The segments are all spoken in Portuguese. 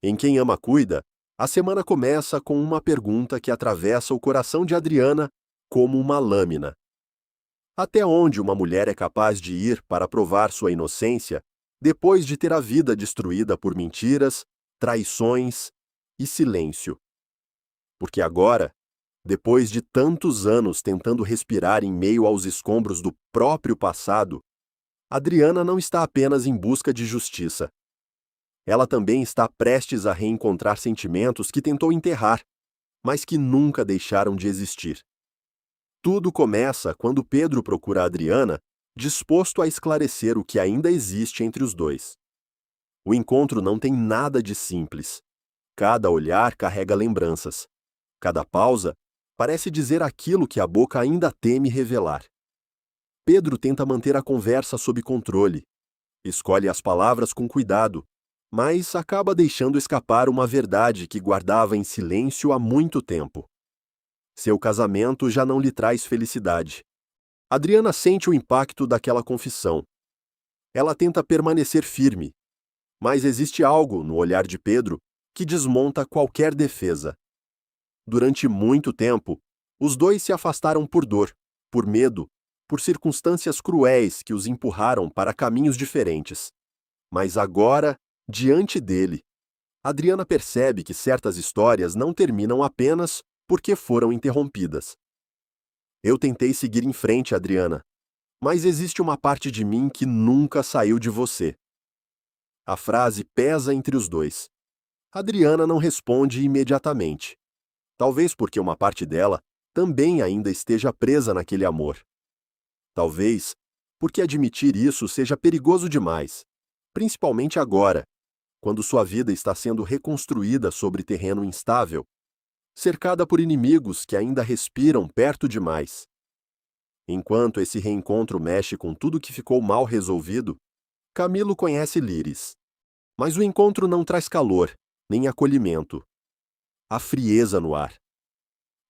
Em Quem Ama Cuida, a semana começa com uma pergunta que atravessa o coração de Adriana como uma lâmina. Até onde uma mulher é capaz de ir para provar sua inocência depois de ter a vida destruída por mentiras, traições e silêncio? Porque agora, depois de tantos anos tentando respirar em meio aos escombros do próprio passado, Adriana não está apenas em busca de justiça. Ela também está prestes a reencontrar sentimentos que tentou enterrar, mas que nunca deixaram de existir. Tudo começa quando Pedro procura Adriana, disposto a esclarecer o que ainda existe entre os dois. O encontro não tem nada de simples. Cada olhar carrega lembranças. Cada pausa parece dizer aquilo que a boca ainda teme revelar. Pedro tenta manter a conversa sob controle. Escolhe as palavras com cuidado, mas acaba deixando escapar uma verdade que guardava em silêncio há muito tempo. Seu casamento já não lhe traz felicidade. Adriana sente o impacto daquela confissão. Ela tenta permanecer firme, mas existe algo no olhar de Pedro que desmonta qualquer defesa. Durante muito tempo, os dois se afastaram por dor, por medo, por circunstâncias cruéis que os empurraram para caminhos diferentes. Mas agora, diante dele, Adriana percebe que certas histórias não terminam apenas porque foram interrompidas. Eu tentei seguir em frente, Adriana, mas existe uma parte de mim que nunca saiu de você. A frase pesa entre os dois. Adriana não responde imediatamente. Talvez porque uma parte dela também ainda esteja presa naquele amor. Talvez porque admitir isso seja perigoso demais, principalmente agora, quando sua vida está sendo reconstruída sobre terreno instável, cercada por inimigos que ainda respiram perto demais. Enquanto esse reencontro mexe com tudo que ficou mal resolvido, Camilo conhece Liris. Mas o encontro não traz calor, nem acolhimento. Há frieza no ar.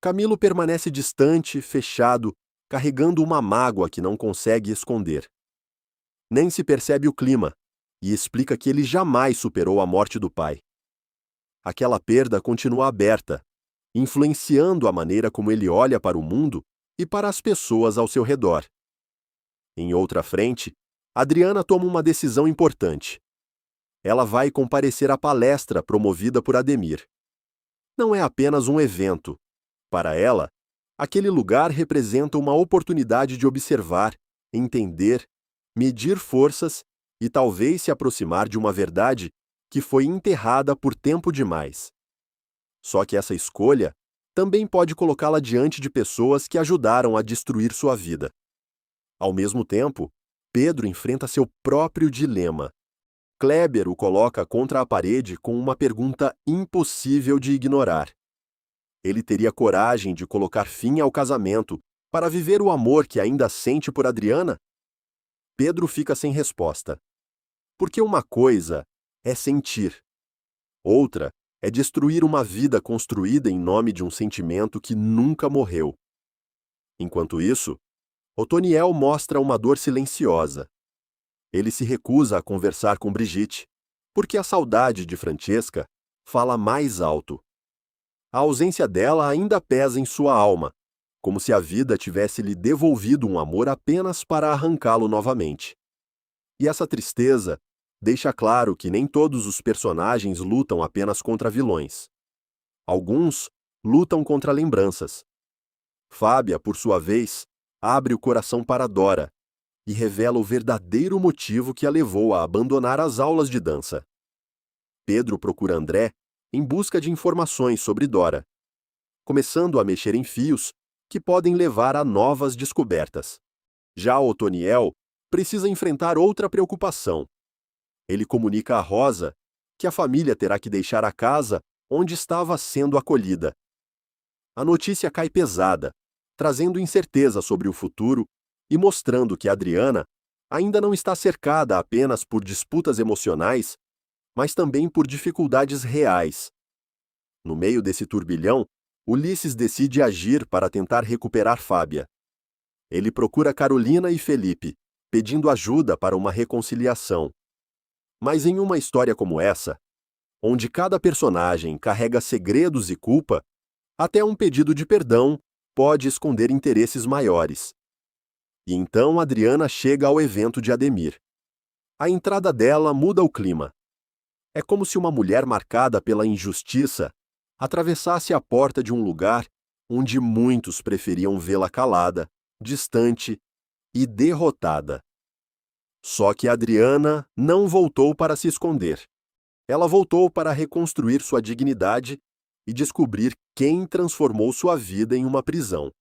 Camilo permanece distante, fechado, carregando uma mágoa que não consegue esconder. Nem se percebe o clima, e explica que ele jamais superou a morte do pai. Aquela perda continua aberta, influenciando a maneira como ele olha para o mundo e para as pessoas ao seu redor. Em outra frente, Adriana toma uma decisão importante. Ela vai comparecer à palestra promovida por Ademir. Não é apenas um evento. Para ela, aquele lugar representa uma oportunidade de observar, entender, medir forças e talvez se aproximar de uma verdade que foi enterrada por tempo demais. Só que essa escolha também pode colocá-la diante de pessoas que ajudaram a destruir sua vida. Ao mesmo tempo, Pedro enfrenta seu próprio dilema. Kleber o coloca contra a parede com uma pergunta impossível de ignorar. Ele teria coragem de colocar fim ao casamento para viver o amor que ainda sente por Adriana? Pedro fica sem resposta. Porque uma coisa é sentir. Outra é destruir uma vida construída em nome de um sentimento que nunca morreu. Enquanto isso, Otoniel mostra uma dor silenciosa. Ele se recusa a conversar com Brigitte, porque a saudade de Francesca fala mais alto. A ausência dela ainda pesa em sua alma, como se a vida tivesse lhe devolvido um amor apenas para arrancá-lo novamente. E essa tristeza deixa claro que nem todos os personagens lutam apenas contra vilões. Alguns lutam contra lembranças. Fábia, por sua vez, abre o coração para Dora e revela o verdadeiro motivo que a levou a abandonar as aulas de dança. Pedro procura André em busca de informações sobre Dora, começando a mexer em fios que podem levar a novas descobertas. Já Otoniel precisa enfrentar outra preocupação. Ele comunica a Rosa que a família terá que deixar a casa onde estava sendo acolhida. A notícia cai pesada, trazendo incerteza sobre o futuro e mostrando que Adriana ainda não está cercada apenas por disputas emocionais, mas também por dificuldades reais. No meio desse turbilhão, Ulisses decide agir para tentar recuperar Fábia. Ele procura Carolina e Felipe, pedindo ajuda para uma reconciliação. Mas em uma história como essa, onde cada personagem carrega segredos e culpa, até um pedido de perdão pode esconder interesses maiores. E então Adriana chega ao evento de Ademir. A entrada dela muda o clima. É como se uma mulher marcada pela injustiça atravessasse a porta de um lugar onde muitos preferiam vê-la calada, distante e derrotada. Só que Adriana não voltou para se esconder. Ela voltou para reconstruir sua dignidade e descobrir quem transformou sua vida em uma prisão.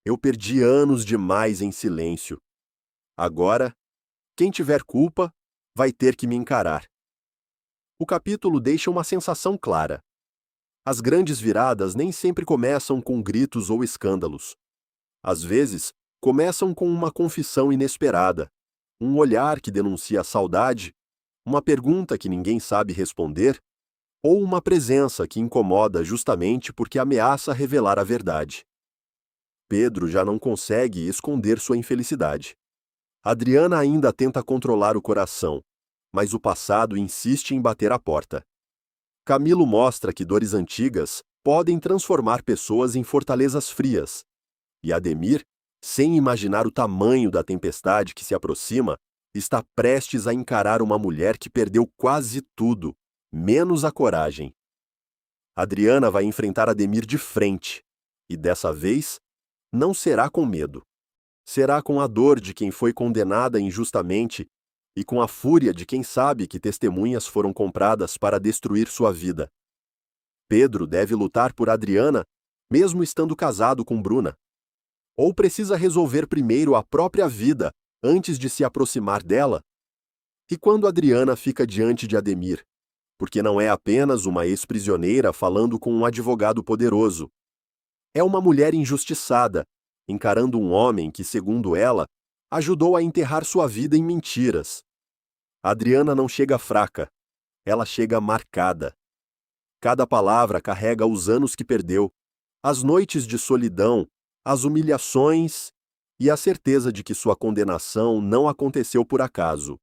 Eu perdi anos demais em silêncio. Agora, quem tiver culpa vai ter que me encarar. O capítulo deixa uma sensação clara. As grandes viradas nem sempre começam com gritos ou escândalos. Às vezes, começam com uma confissão inesperada, um olhar que denuncia a saudade, uma pergunta que ninguém sabe responder, ou uma presença que incomoda justamente porque ameaça revelar a verdade. Pedro já não consegue esconder sua infelicidade. Adriana ainda tenta controlar o coração, mas o passado insiste em bater à porta. Camilo mostra que dores antigas podem transformar pessoas em fortalezas frias. E Ademir, sem imaginar o tamanho da tempestade que se aproxima, está prestes a encarar uma mulher que perdeu quase tudo, menos a coragem. Adriana vai enfrentar Ademir de frente, e dessa vez, não será com medo. Será com a dor de quem foi condenada injustamente e com a fúria de quem sabe que testemunhas foram compradas para destruir sua vida. Pedro deve lutar por Adriana, mesmo estando casado com Bruna. Ou precisa resolver primeiro a própria vida antes de se aproximar dela? E quando Adriana fica diante de Ademir, porque não é apenas uma ex-prisioneira falando com um advogado poderoso. É uma mulher injustiçada, encarando um homem que, segundo ela, ajudou a enterrar sua vida em mentiras. Adriana não chega fraca, ela chega marcada. Cada palavra carrega os anos que perdeu, as noites de solidão, as humilhações e a certeza de que sua condenação não aconteceu por acaso.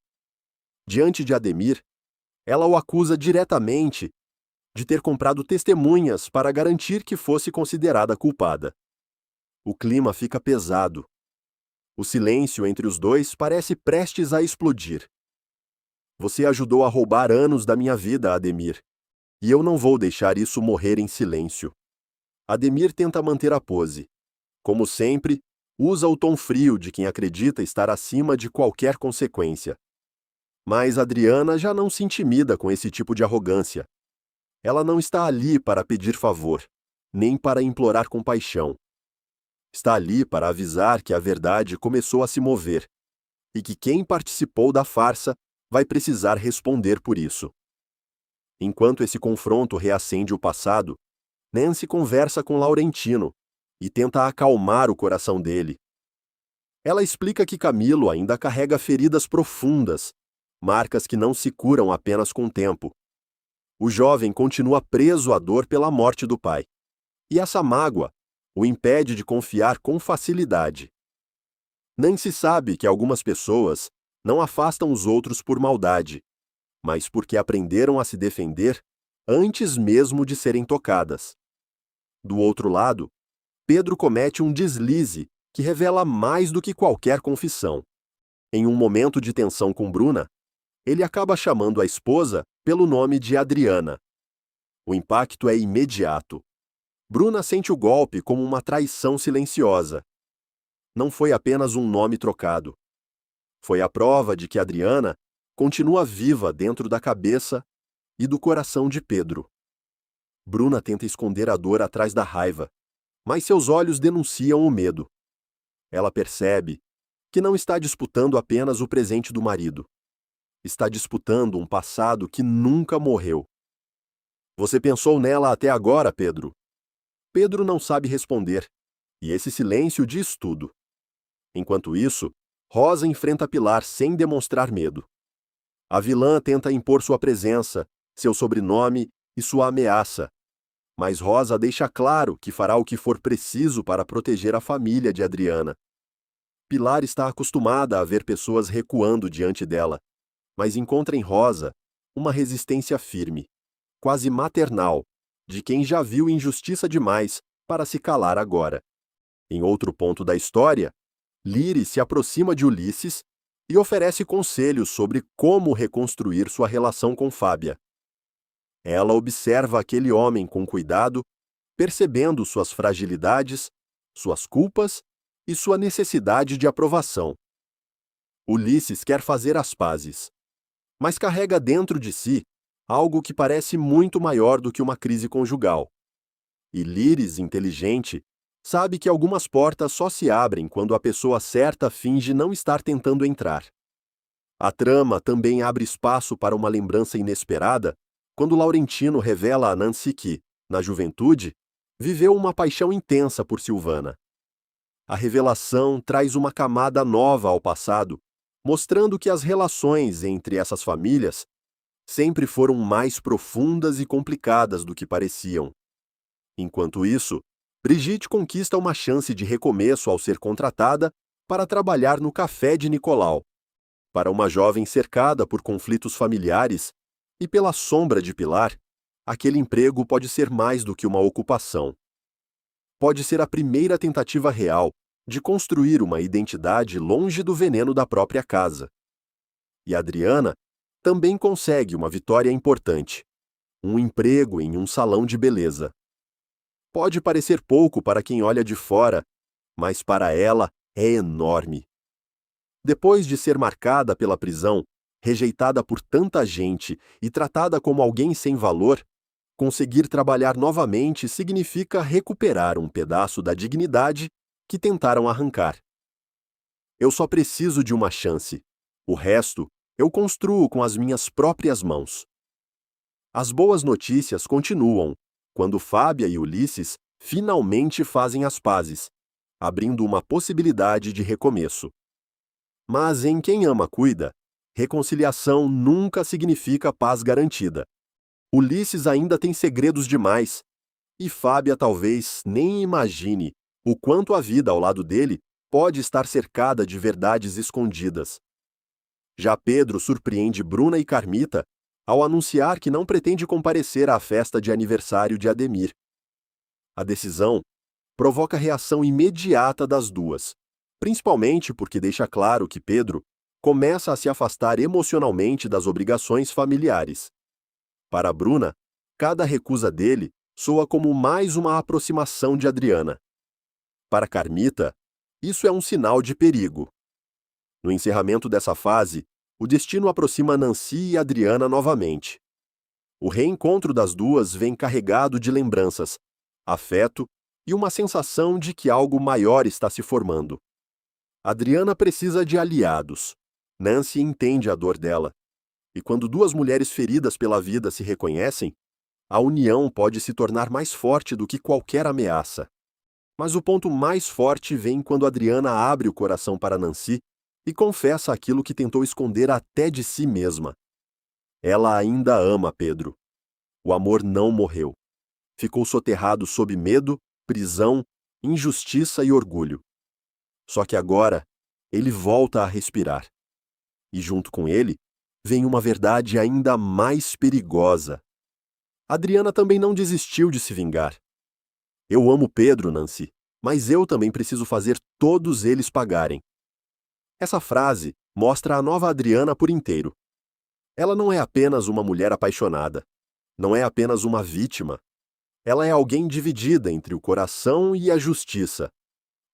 Diante de Ademir, ela o acusa diretamente de ter comprado testemunhas para garantir que fosse considerada culpada. O clima fica pesado. O silêncio entre os dois parece prestes a explodir. Você ajudou a roubar anos da minha vida, Ademir, e eu não vou deixar isso morrer em silêncio. Ademir tenta manter a pose. Como sempre, usa o tom frio de quem acredita estar acima de qualquer consequência. Mas Adriana já não se intimida com esse tipo de arrogância. Ela não está ali para pedir favor, nem para implorar compaixão. Está ali para avisar que a verdade começou a se mover e que quem participou da farsa vai precisar responder por isso. Enquanto esse confronto reacende o passado, Nancy conversa com Laurentino e tenta acalmar o coração dele. Ela explica que Camilo ainda carrega feridas profundas, marcas que não se curam apenas com o tempo. O jovem continua preso à dor pela morte do pai. E essa mágoa o impede de confiar com facilidade. Nancy sabe que algumas pessoas não afastam os outros por maldade, mas porque aprenderam a se defender antes mesmo de serem tocadas. Do outro lado, Pedro comete um deslize que revela mais do que qualquer confissão. Em um momento de tensão com Bruna, ele acaba chamando a esposa pelo nome de Adriana. O impacto é imediato. Bruna sente o golpe como uma traição silenciosa. Não foi apenas um nome trocado. Foi a prova de que Adriana continua viva dentro da cabeça e do coração de Pedro. Bruna tenta esconder a dor atrás da raiva, mas seus olhos denunciam o medo. Ela percebe que não está disputando apenas o presente do marido. Está disputando um passado que nunca morreu. Você pensou nela até agora, Pedro? Pedro não sabe responder, e esse silêncio diz tudo. Enquanto isso, Rosa enfrenta Pilar sem demonstrar medo. A vilã tenta impor sua presença, seu sobrenome e sua ameaça, mas Rosa deixa claro que fará o que for preciso para proteger a família de Adriana. Pilar está acostumada a ver pessoas recuando diante dela, mas encontra em Rosa uma resistência firme. quase maternal, de quem já viu injustiça demais para se calar agora. Em outro ponto da história, Lire se aproxima de Ulisses e oferece conselhos sobre como reconstruir sua relação com Fábia. Ela observa aquele homem com cuidado, percebendo suas fragilidades, suas culpas e sua necessidade de aprovação. Ulisses quer fazer as pazes, mas carrega dentro de si algo que parece muito maior do que uma crise conjugal. E Lires, inteligente, sabe que algumas portas só se abrem quando a pessoa certa finge não estar tentando entrar. A trama também abre espaço para uma lembrança inesperada quando Laurentino revela a Nancy que, na juventude, viveu uma paixão intensa por Silvana. A revelação traz uma camada nova ao passado, mostrando que as relações entre essas famílias sempre foram mais profundas e complicadas do que pareciam. Enquanto isso, Brigitte conquista uma chance de recomeço ao ser contratada para trabalhar no café de Nicolau. Para uma jovem cercada por conflitos familiares e pela sombra de Pilar, aquele emprego pode ser mais do que uma ocupação. Pode ser a primeira tentativa real de construir uma identidade longe do veneno da própria casa. E Adriana também consegue uma vitória importante: um emprego em um salão de beleza. Pode parecer pouco para quem olha de fora, mas para ela é enorme. Depois de ser marcada pela prisão, rejeitada por tanta gente e tratada como alguém sem valor, conseguir trabalhar novamente significa recuperar um pedaço da dignidade que tentaram arrancar. Eu só preciso de uma chance. O resto eu construo com as minhas próprias mãos. As boas notícias continuam quando Fábia e Ulisses finalmente fazem as pazes, abrindo uma possibilidade de recomeço. Mas em Quem Ama Cuida, reconciliação nunca significa paz garantida. Ulisses ainda tem segredos demais, e Fábia talvez nem imagine o quanto a vida ao lado dele pode estar cercada de verdades escondidas. Já Pedro surpreende Bruna e Carmita ao anunciar que não pretende comparecer à festa de aniversário de Ademir. A decisão provoca reação imediata das duas, principalmente porque deixa claro que Pedro começa a se afastar emocionalmente das obrigações familiares. Para Bruna, cada recusa dele soa como mais uma aproximação de Adriana. Para Carmita, isso é um sinal de perigo. No encerramento dessa fase, o destino aproxima Nancy e Adriana novamente. O reencontro das duas vem carregado de lembranças, afeto e uma sensação de que algo maior está se formando. Adriana precisa de aliados. Nancy entende a dor dela. E quando duas mulheres feridas pela vida se reconhecem, a união pode se tornar mais forte do que qualquer ameaça. Mas o ponto mais forte vem quando Adriana abre o coração para Nancy e confessa aquilo que tentou esconder até de si mesma. Ela ainda ama Pedro. O amor não morreu. Ficou soterrado sob medo, prisão, injustiça e orgulho. Só que agora, ele volta a respirar. E junto com ele, vem uma verdade ainda mais perigosa. Adriana também não desistiu de se vingar. Eu amo Pedro, Nancy, mas eu também preciso fazer todos eles pagarem. Essa frase mostra a nova Adriana por inteiro. Ela não é apenas uma mulher apaixonada. Não é apenas uma vítima. Ela é alguém dividida entre o coração e a justiça,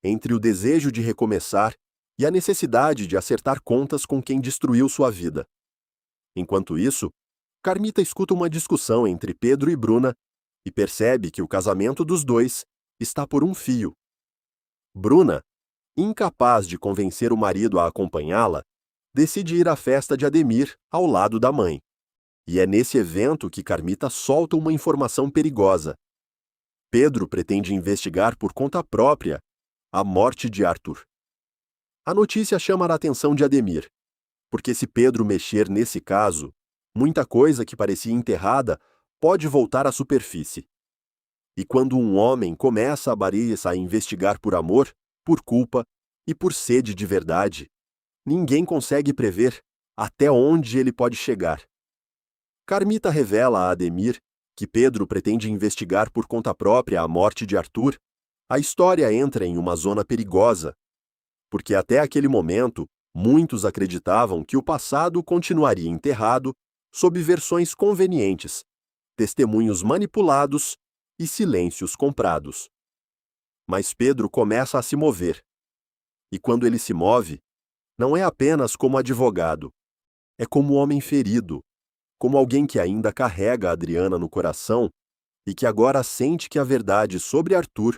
entre o desejo de recomeçar e a necessidade de acertar contas com quem destruiu sua vida. Enquanto isso, Carmita escuta uma discussão entre Pedro e Bruna e percebe que o casamento dos dois está por um fio. Bruna, incapaz de convencer o marido a acompanhá-la, decide ir à festa de Ademir ao lado da mãe. E é nesse evento que Carmita solta uma informação perigosa. Pedro pretende investigar por conta própria a morte de Arthur. A notícia chama a atenção de Ademir, porque se Pedro mexer nesse caso, muita coisa que parecia enterrada pode voltar à superfície. E quando um homem começa a investigar por amor, por culpa e por sede de verdade, ninguém consegue prever até onde ele pode chegar. Carmita revela a Ademir que Pedro pretende investigar por conta própria a morte de Arthur, a história entra em uma zona perigosa, porque até aquele momento, muitos acreditavam que o passado continuaria enterrado sob versões convenientes, testemunhos manipulados e silêncios comprados. Mas Pedro começa a se mover. E quando ele se move, não é apenas como advogado, é como homem ferido, como alguém que ainda carrega Adriana no coração e que agora sente que a verdade sobre Arthur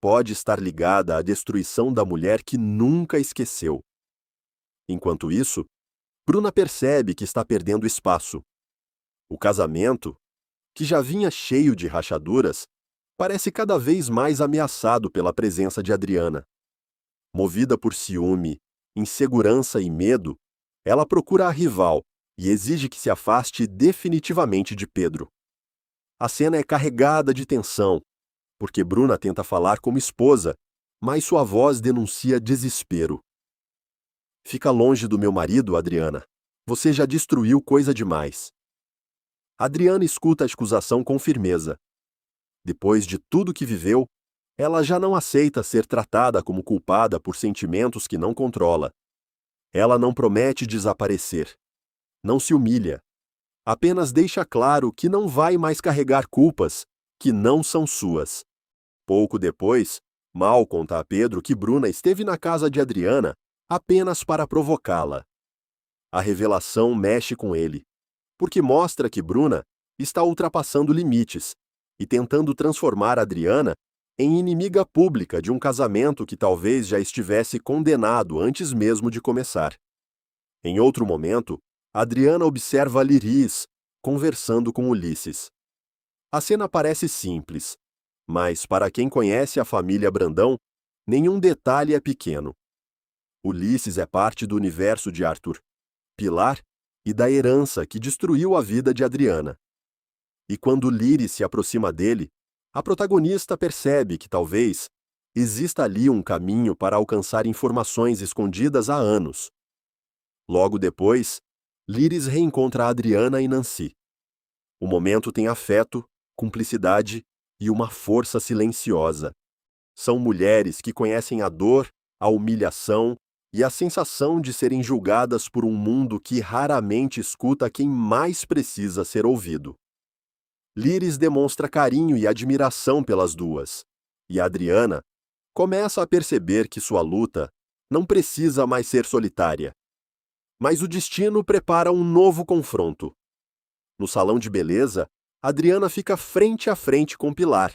pode estar ligada à destruição da mulher que nunca esqueceu. Enquanto isso, Bruna percebe que está perdendo espaço. O casamento, que já vinha cheio de rachaduras, parece cada vez mais ameaçado pela presença de Adriana. Movida por ciúme, insegurança e medo, ela procura a rival e exige que se afaste definitivamente de Pedro. A cena é carregada de tensão, porque Bruna tenta falar como esposa, mas sua voz denuncia desespero. Fica longe do meu marido, Adriana. Você já destruiu coisa demais. Adriana escuta a acusação com firmeza. Depois de tudo que viveu, ela já não aceita ser tratada como culpada por sentimentos que não controla. Ela não promete desaparecer. Não se humilha. Apenas deixa claro que não vai mais carregar culpas que não são suas. Pouco depois, Mal conta a Pedro que Bruna esteve na casa de Adriana apenas para provocá-la. A revelação mexe com ele, porque mostra que Bruna está ultrapassando limites e tentando transformar Adriana em inimiga pública de um casamento que talvez já estivesse condenado antes mesmo de começar. Em outro momento, Adriana observa Liris conversando com Ulisses. A cena parece simples, mas para quem conhece a família Brandão, nenhum detalhe é pequeno. Ulisses é parte do universo de Arthur, Pilar e da herança que destruiu a vida de Adriana. E quando Liris se aproxima dele, a protagonista percebe que talvez exista ali um caminho para alcançar informações escondidas há anos. Logo depois, Liris reencontra Adriana e Nancy. O momento tem afeto, cumplicidade e uma força silenciosa. São mulheres que conhecem a dor, a humilhação e a sensação de serem julgadas por um mundo que raramente escuta quem mais precisa ser ouvido. Liris demonstra carinho e admiração pelas duas, e Adriana começa a perceber que sua luta não precisa mais ser solitária. Mas o destino prepara um novo confronto. No salão de beleza, Adriana fica frente a frente com Pilar.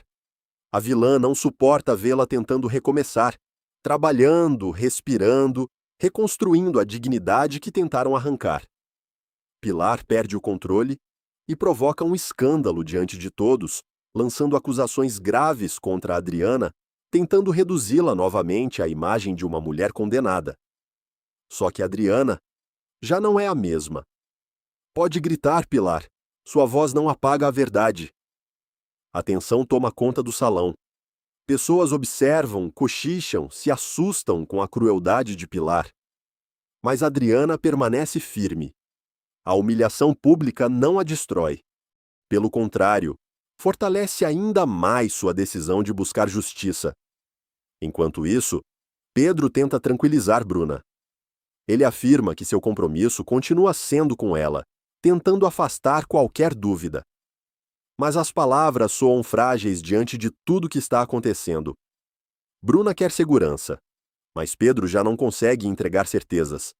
A vilã não suporta vê-la tentando recomeçar, trabalhando, respirando, reconstruindo a dignidade que tentaram arrancar. Pilar perde o controle e provoca um escândalo diante de todos, lançando acusações graves contra Adriana, tentando reduzi-la novamente à imagem de uma mulher condenada. Só que Adriana já não é a mesma. Pode gritar, Pilar. Sua voz não apaga a verdade. A tensão toma conta do salão. Pessoas observam, cochicham, se assustam com a crueldade de Pilar. Mas Adriana permanece firme. A humilhação pública não a destrói. Pelo contrário, fortalece ainda mais sua decisão de buscar justiça. Enquanto isso, Pedro tenta tranquilizar Bruna. Ele afirma que seu compromisso continua sendo com ela, tentando afastar qualquer dúvida. Mas as palavras soam frágeis diante de tudo que está acontecendo. Bruna quer segurança, mas Pedro já não consegue entregar certezas.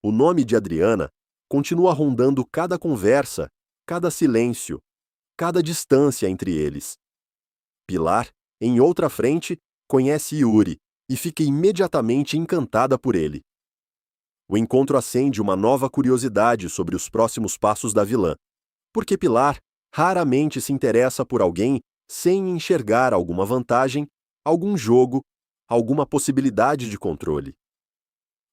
O nome de Adriana continua rondando cada conversa, cada silêncio, cada distância entre eles. Pilar, em outra frente, conhece Yuri e fica imediatamente encantada por ele. O encontro acende uma nova curiosidade sobre os próximos passos da vilã, porque Pilar raramente se interessa por alguém sem enxergar alguma vantagem, algum jogo, alguma possibilidade de controle.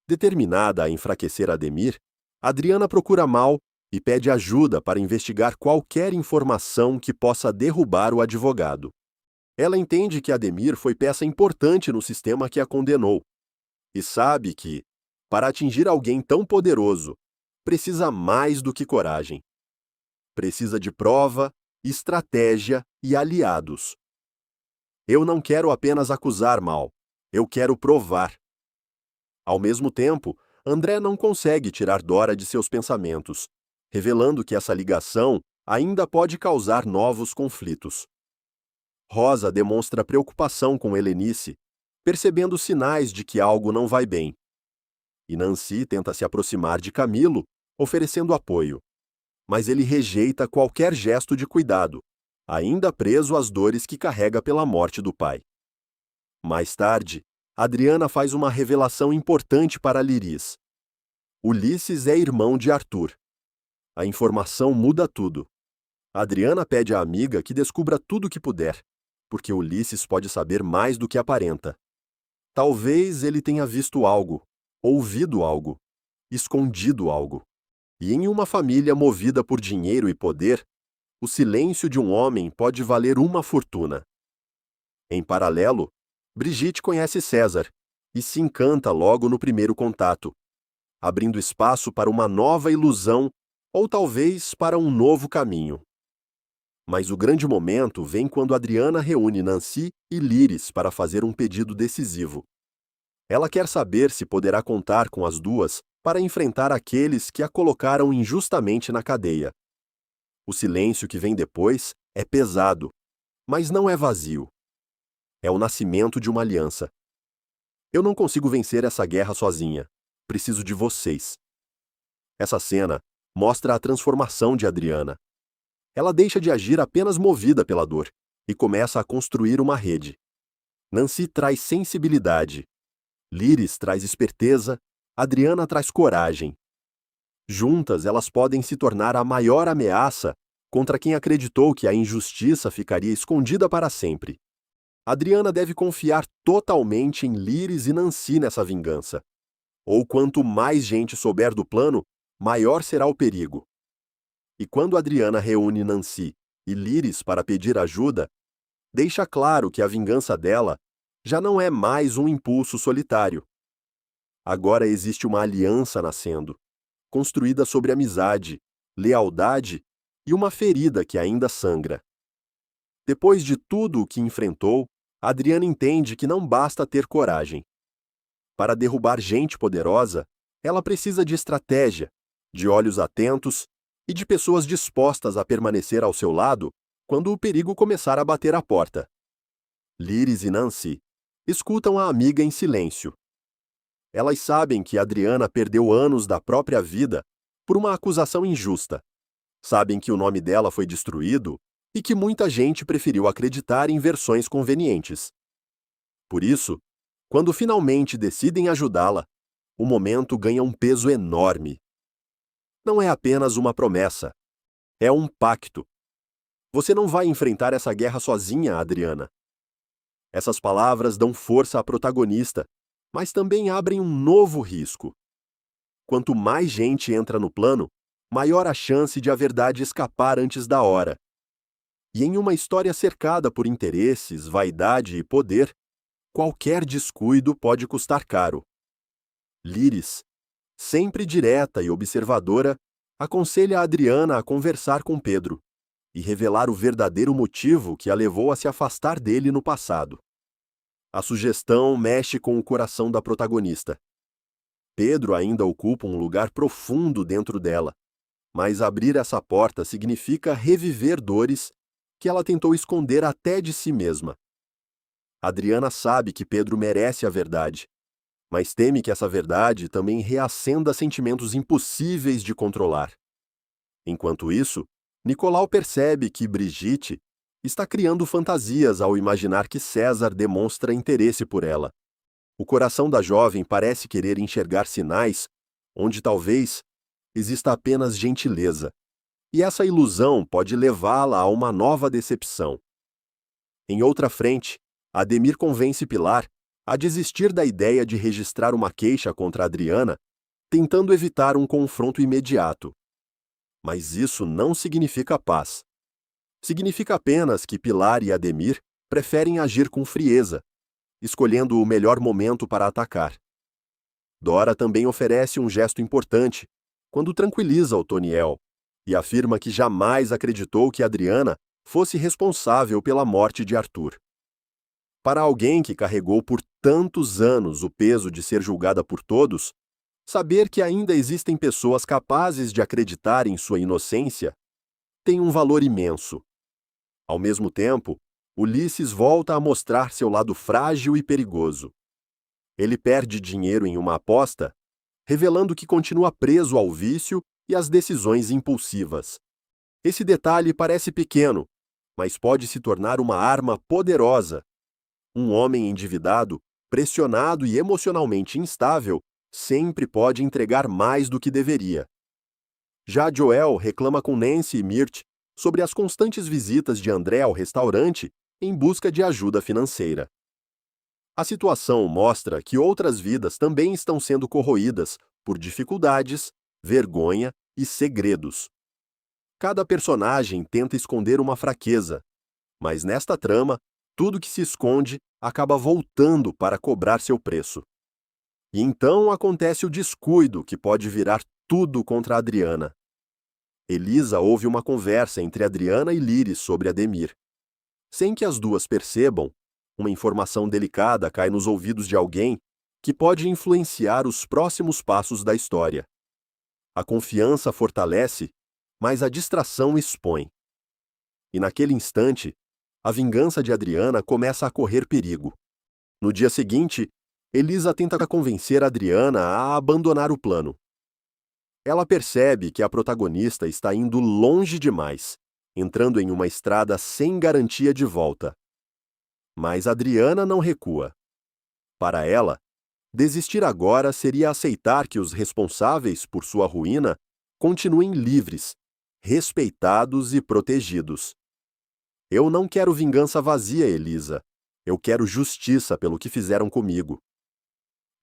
Determinada a enfraquecer Ademir, Adriana procura Mal e pede ajuda para investigar qualquer informação que possa derrubar o advogado. Ela entende que Ademir foi peça importante no sistema que a condenou e sabe que, para atingir alguém tão poderoso, precisa mais do que coragem. Precisa de prova, estratégia e aliados. Eu não quero apenas acusar mal, eu quero provar. Ao mesmo tempo, André não consegue tirar Dora de seus pensamentos, revelando que essa ligação ainda pode causar novos conflitos. Rosa demonstra preocupação com Helenice, percebendo sinais de que algo não vai bem. E Nancy tenta se aproximar de Camilo, oferecendo apoio. Mas ele rejeita qualquer gesto de cuidado, ainda preso às dores que carrega pela morte do pai. Mais tarde, Adriana faz uma revelação importante para Liris. Ulisses é irmão de Arthur. A informação muda tudo. Adriana pede à amiga que descubra tudo o que puder, porque Ulisses pode saber mais do que aparenta. Talvez ele tenha visto algo, ouvido algo, escondido algo. E em uma família movida por dinheiro e poder, o silêncio de um homem pode valer uma fortuna. Em paralelo, Brigitte conhece César e se encanta logo no primeiro contato, abrindo espaço para uma nova ilusão ou talvez para um novo caminho. Mas o grande momento vem quando Adriana reúne Nancy e Liris para fazer um pedido decisivo. Ela quer saber se poderá contar com as duas para enfrentar aqueles que a colocaram injustamente na cadeia. O silêncio que vem depois é pesado, mas não é vazio. É o nascimento de uma aliança. Eu não consigo vencer essa guerra sozinha. Preciso de vocês. Essa cena mostra a transformação de Adriana. Ela deixa de agir apenas movida pela dor e começa a construir uma rede. Nancy traz sensibilidade. Liris traz esperteza. Adriana traz coragem. Juntas, elas podem se tornar a maior ameaça contra quem acreditou que a injustiça ficaria escondida para sempre. Adriana deve confiar totalmente em Liris e Nancy nessa vingança. Ou quanto mais gente souber do plano, maior será o perigo. E quando Adriana reúne Nancy e Liris para pedir ajuda, deixa claro que a vingança dela já não é mais um impulso solitário. Agora existe uma aliança nascendo, construída sobre amizade, lealdade e uma ferida que ainda sangra. Depois de tudo o que enfrentou, Adriana entende que não basta ter coragem. Para derrubar gente poderosa, ela precisa de estratégia, de olhos atentos e de pessoas dispostas a permanecer ao seu lado quando o perigo começar a bater à porta. Liris e Nancy escutam a amiga em silêncio. Elas sabem que Adriana perdeu anos da própria vida por uma acusação injusta. Sabem que o nome dela foi destruído e que muita gente preferiu acreditar em versões convenientes. Por isso, quando finalmente decidem ajudá-la, o momento ganha um peso enorme. Não é apenas uma promessa, é um pacto. Você não vai enfrentar essa guerra sozinha, Adriana. Essas palavras dão força à protagonista, mas também abrem um novo risco. Quanto mais gente entra no plano, maior a chance de a verdade escapar antes da hora. E em uma história cercada por interesses, vaidade e poder, qualquer descuido pode custar caro. Liris, sempre direta e observadora, aconselha a Adriana a conversar com Pedro e revelar o verdadeiro motivo que a levou a se afastar dele no passado. A sugestão mexe com o coração da protagonista. Pedro ainda ocupa um lugar profundo dentro dela, mas abrir essa porta significa reviver dores que ela tentou esconder até de si mesma. Adriana sabe que Pedro merece a verdade, mas teme que essa verdade também reacenda sentimentos impossíveis de controlar. Enquanto isso, Nicolau percebe que Brigitte está criando fantasias ao imaginar que César demonstra interesse por ela. O coração da jovem parece querer enxergar sinais onde talvez exista apenas gentileza, e essa ilusão pode levá-la a uma nova decepção. Em outra frente, Ademir convence Pilar a desistir da ideia de registrar uma queixa contra Adriana, tentando evitar um confronto imediato. Mas isso não significa paz. Significa apenas que Pilar e Ademir preferem agir com frieza, escolhendo o melhor momento para atacar. Dora também oferece um gesto importante, quando tranquiliza Otoniel, e afirma que jamais acreditou que Adriana fosse responsável pela morte de Arthur. Para alguém que carregou por tantos anos o peso de ser julgada por todos, saber que ainda existem pessoas capazes de acreditar em sua inocência tem um valor imenso. Ao mesmo tempo, Ulisses volta a mostrar seu lado frágil e perigoso. Ele perde dinheiro em uma aposta, revelando que continua preso ao vício e às decisões impulsivas. Esse detalhe parece pequeno, mas pode se tornar uma arma poderosa. Um homem endividado, pressionado e emocionalmente instável, sempre pode entregar mais do que deveria. Já Joel reclama com Nancy e Mirt sobre as constantes visitas de André ao restaurante em busca de ajuda financeira. A situação mostra que outras vidas também estão sendo corroídas por dificuldades, vergonha e segredos. Cada personagem tenta esconder uma fraqueza, mas nesta trama, tudo que se esconde acaba voltando para cobrar seu preço. E então acontece o descuido que pode virar tudo contra Adriana. Elisa ouve uma conversa entre Adriana e Liris sobre Ademir. Sem que as duas percebam, uma informação delicada cai nos ouvidos de alguém que pode influenciar os próximos passos da história. A confiança fortalece, mas a distração expõe. E naquele instante, a vingança de Adriana começa a correr perigo. No dia seguinte, Elisa tenta convencer Adriana a abandonar o plano. Ela percebe que a protagonista está indo longe demais, entrando em uma estrada sem garantia de volta. Mas Adriana não recua. Para ela, desistir agora seria aceitar que os responsáveis por sua ruína continuem livres, respeitados e protegidos. Eu não quero vingança vazia, Elisa. Eu quero justiça pelo que fizeram comigo.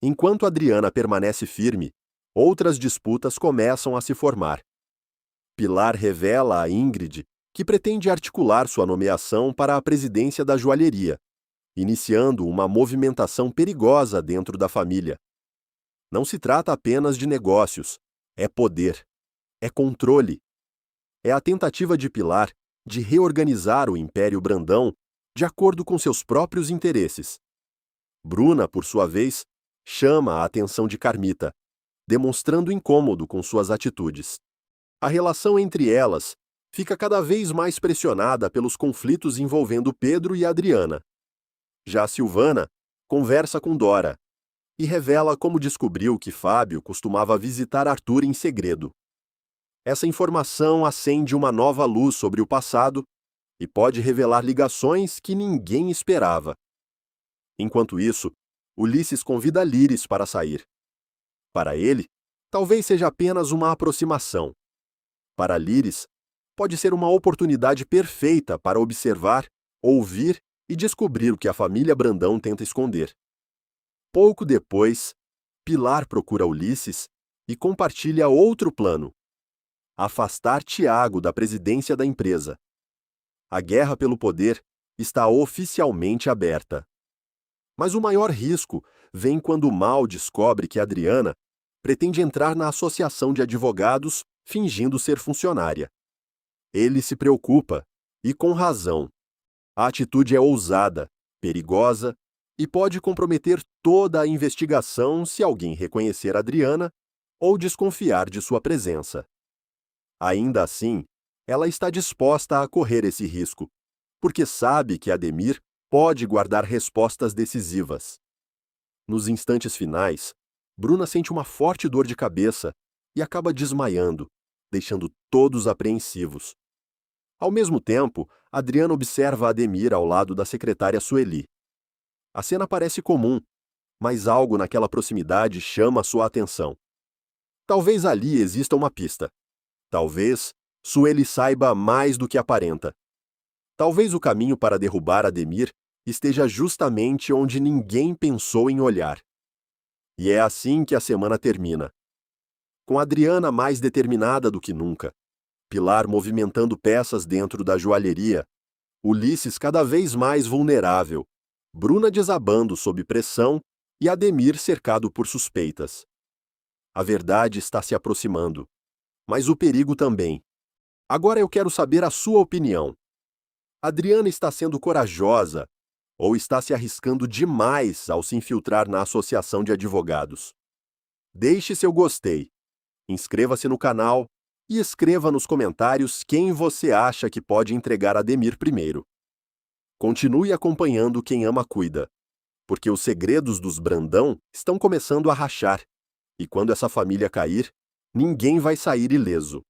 Enquanto Adriana permanece firme, outras disputas começam a se formar. Pilar revela a Ingrid que pretende articular sua nomeação para a presidência da joalheria, iniciando uma movimentação perigosa dentro da família. Não se trata apenas de negócios, é poder, é controle. É a tentativa de Pilar de reorganizar o Império Brandão de acordo com seus próprios interesses. Bruna, por sua vez, chama a atenção de Carmita, demonstrando incômodo com suas atitudes. A relação entre elas fica cada vez mais pressionada pelos conflitos envolvendo Pedro e Adriana. Já Silvana conversa com Dora e revela como descobriu que Fábio costumava visitar Arthur em segredo. Essa informação acende uma nova luz sobre o passado e pode revelar ligações que ninguém esperava. Enquanto isso, Ulisses convida Liris para sair. Para ele, talvez seja apenas uma aproximação. Para Liris, pode ser uma oportunidade perfeita para observar, ouvir e descobrir o que a família Brandão tenta esconder. Pouco depois, Pilar procura Ulisses e compartilha outro plano: afastar Tiago da presidência da empresa. A guerra pelo poder está oficialmente aberta. Mas o maior risco vem quando o mal descobre que Adriana pretende entrar na associação de advogados fingindo ser funcionária. Ele se preocupa, e com razão. A atitude é ousada, perigosa e pode comprometer toda a investigação se alguém reconhecer Adriana ou desconfiar de sua presença. Ainda assim, ela está disposta a correr esse risco, porque sabe que Ademir pode guardar respostas decisivas. Nos instantes finais, Bruna sente uma forte dor de cabeça e acaba desmaiando, deixando todos apreensivos. Ao mesmo tempo, Adriana observa Ademir ao lado da secretária Sueli. A cena parece comum, mas algo naquela proximidade chama sua atenção. Talvez ali exista uma pista. Talvez Sueli saiba mais do que aparenta. Talvez o caminho para derrubar Ademir esteja justamente onde ninguém pensou em olhar. E é assim que a semana termina. Com Adriana mais determinada do que nunca, Pilar movimentando peças dentro da joalheria, Ulisses cada vez mais vulnerável, Bruna desabando sob pressão e Ademir cercado por suspeitas. A verdade está se aproximando, mas o perigo também. Agora eu quero saber a sua opinião. Adriana está sendo corajosa ou está se arriscando demais ao se infiltrar na associação de advogados? Deixe seu gostei, inscreva-se no canal e escreva nos comentários quem você acha que pode entregar Ademir primeiro. Continue acompanhando Quem Ama Cuida, porque os segredos dos Brandão estão começando a rachar, e quando essa família cair, ninguém vai sair ileso.